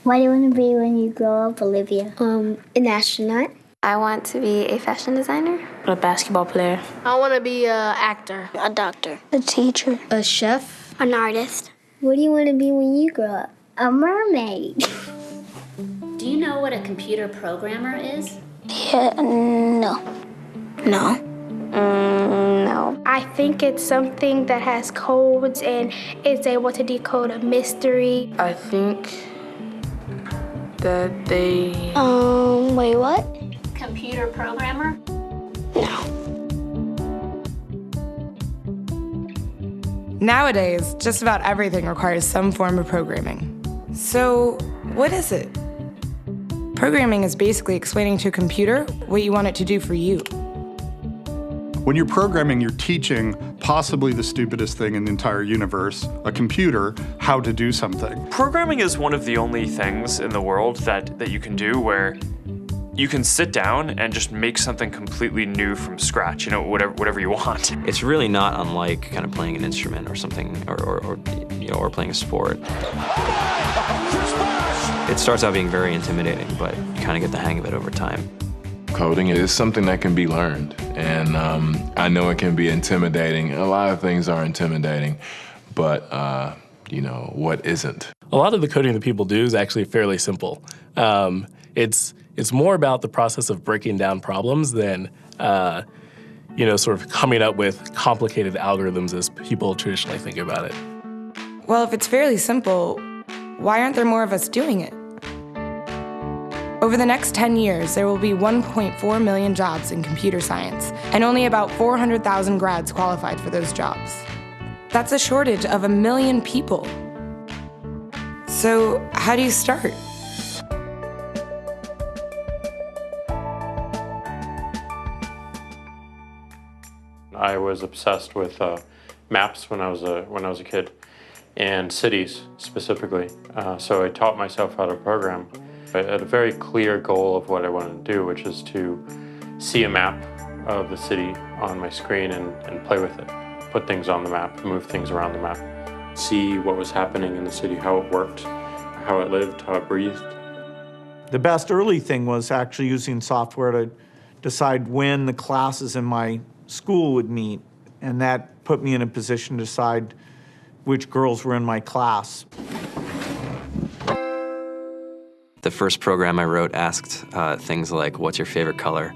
What do you want to be when you grow up, Olivia? An astronaut. I want to be a fashion designer. A basketball player. I want to be an actor. A doctor. A teacher. A chef. An artist. What do you want to be when you grow up? A mermaid. Do you know what a computer programmer is? Yeah, no. No. No. I think it's something that has codes and is able to decode a mystery. I think that they... Wait, what? Computer programmer? No. Nowadays, just about everything requires some form of programming. So, what is it? Programming is basically explaining to a computer what you want it to do for you. When you're programming, you're teaching possibly the stupidest thing in the entire universe, a computer, how to do something. Programming is one of the only things in the world that you can do where you can sit down and just make something completely new from scratch, whatever you want. It's really not unlike kind of playing an instrument or something, or playing a sport. It starts out being very intimidating, but you kind of get the hang of it over time. Coding is something that can be learned, and I know it can be intimidating. A lot of things are intimidating, but what isn't? A lot of the coding that people do is actually fairly simple. It's more about the process of breaking down problems than, sort of coming up with complicated algorithms as people traditionally think about it. Well, if it's fairly simple, why aren't there more of us doing it? Over the next 10 years, there will be 1.4 million jobs in computer science, and only about 400,000 grads qualified for those jobs. That's a shortage of 1 million people. So, how do you start? I was obsessed with maps when I was a kid, and cities specifically. So I taught myself how to program. I had a very clear goal of what I wanted to do, which is to see a map of the city on my screen and play with it. Put things on the map, move things around the map. See what was happening in the city, how it worked, how it lived, how it breathed. The best early thing was actually using software to decide when the classes in my school would meet, and that put me in a position to decide which girls were in my class. The first program I wrote asked things like, what's your favorite color?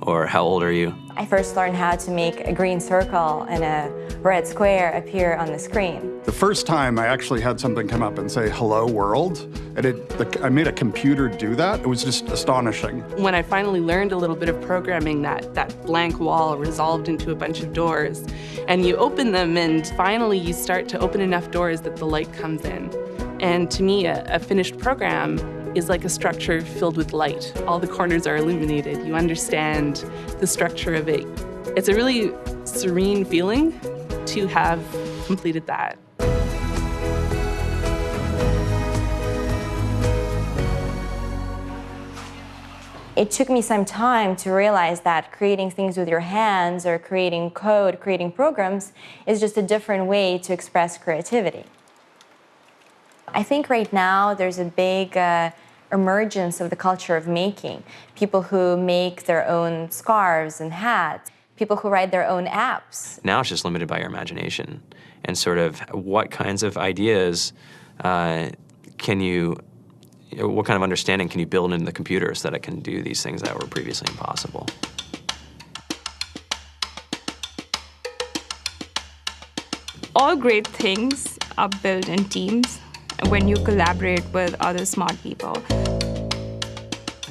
Or how old are you? I first learned how to make a green circle and a red square appear on the screen. The first time I actually had something come up and say, hello world, and I made a computer do that. It was just astonishing. When I finally learned a little bit of programming, that blank wall resolved into a bunch of doors, and you open them, and finally you start to open enough doors that the light comes in. And to me, a finished program is like a structure filled with light. All the corners are illuminated. You understand the structure of it. It's a really serene feeling to have completed that. It took me some time to realize that creating things with your hands or creating code, creating programs, is just a different way to express creativity. I think right now there's a big emergence of the culture of making. People who make their own scarves and hats, people who write their own apps. Now it's just limited by your imagination and sort of what kinds of ideas what kind of understanding can you build into the computer so that it can do these things that were previously impossible. All great things are built in teams when you collaborate with other smart people.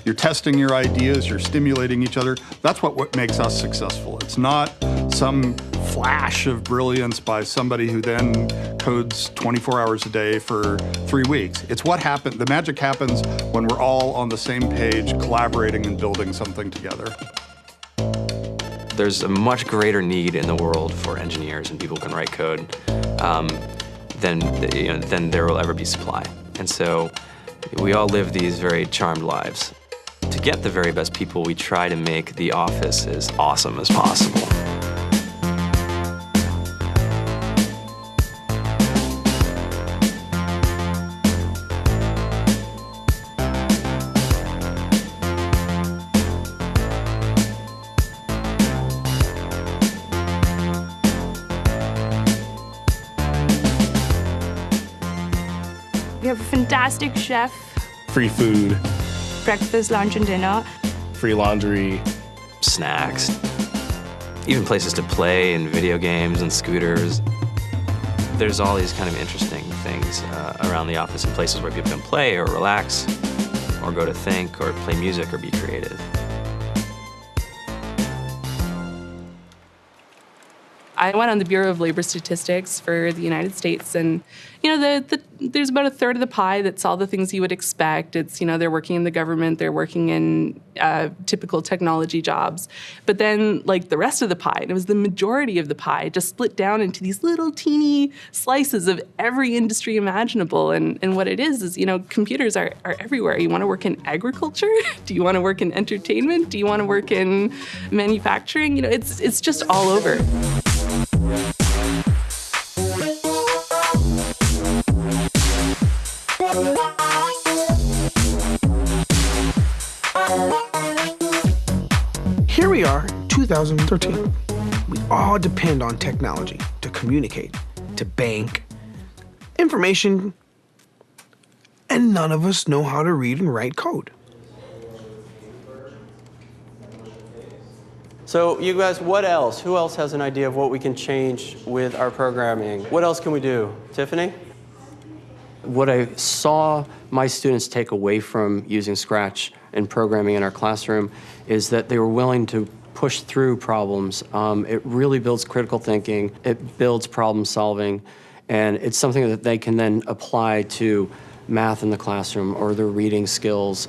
You're testing your ideas, you're stimulating each other. That's what makes us successful. It's not some flash of brilliance by somebody who then codes 24 hours a day for 3 weeks. It's what happened. The magic happens when we're all on the same page, collaborating and building something together. There's a much greater need in the world for engineers and people who can write code than there will ever be supply. And so we all live these very charmed lives. To get the very best people, we try to make the office as awesome as possible. We have a fantastic chef, Free food, breakfast, lunch, and dinner. free laundry, snacks, even places to play and video games and scooters. There's all these kind of interesting things around the office and places where people can play or relax or go to think or play music or be creative. I went on the Bureau of Labor Statistics for the United States, and there's about a third of the pie that's all the things you would expect. It's, they're working in the government, they're working in typical technology jobs. But then, like, the rest of the pie, and it was the majority of the pie, just split down into these little teeny slices of every industry imaginable. And what it is, computers are everywhere. You want to work in agriculture? Do you want to work in entertainment? Do you want to work in manufacturing? It's just all over. Here we are, 2013. We all depend on technology to communicate, to bank, information, and none of us know how to read and write code. So you guys, what else? Who else has an idea of what we can change with our programming? What else can we do? Tiffany? What I saw my students take away from using Scratch and programming in our classroom is that they were willing to push through problems. It really builds critical thinking, it builds problem solving, and it's something that they can then apply to math in the classroom or their reading skills.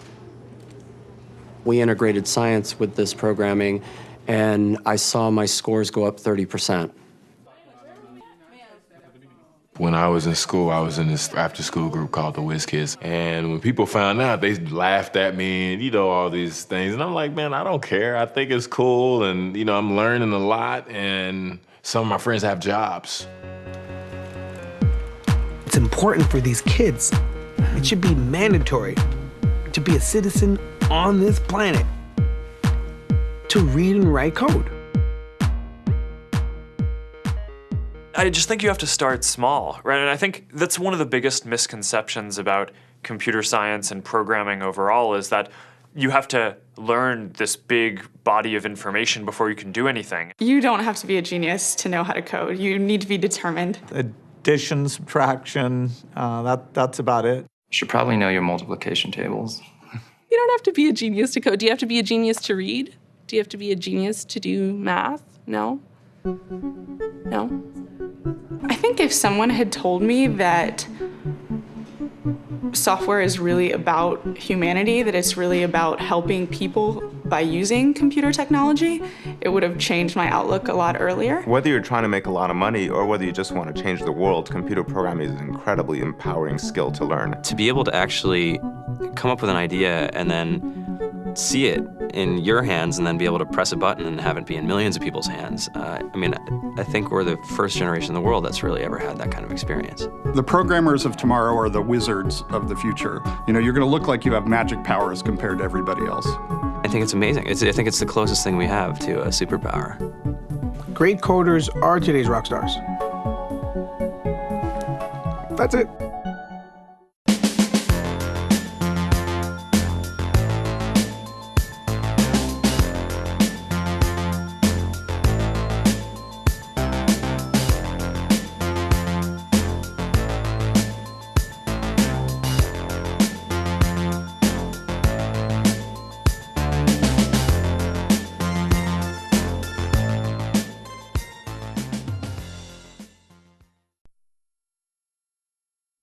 We integrated science with this programming, and I saw my scores go up 30%. When I was in school, I was in this after-school group called the Whiz Kids. And when people found out, they laughed at me and, all these things. And I'm like, man, I don't care. I think it's cool. And, I'm learning a lot. And some of my friends have jobs. It's important for these kids. It should be mandatory to be a citizen on this planet, to read and write code. I just think you have to start small, right? And I think that's one of the biggest misconceptions about computer science and programming overall is that you have to learn this big body of information before you can do anything. You don't have to be a genius to know how to code. You need to be determined. Addition, subtraction, that's about it. You should probably know your multiplication tables. You don't have to be a genius to code. Do you have to be a genius to read? Do you have to be a genius to do math? No? No? I think if someone had told me that software is really about humanity, that it's really about helping people by using computer technology, it would have changed my outlook a lot earlier. Whether you're trying to make a lot of money or whether you just want to change the world, computer programming is an incredibly empowering skill to learn. To be able to actually come up with an idea and then see it in your hands and then be able to press a button and have it be in millions of people's hands. I think we're the first generation in the world that's really ever had that kind of experience. The programmers of tomorrow are the wizards of the future. You're going to look like you have magic powers compared to everybody else. I think it's amazing. I think it's the closest thing we have to a superpower. Great coders are today's rock stars. That's it.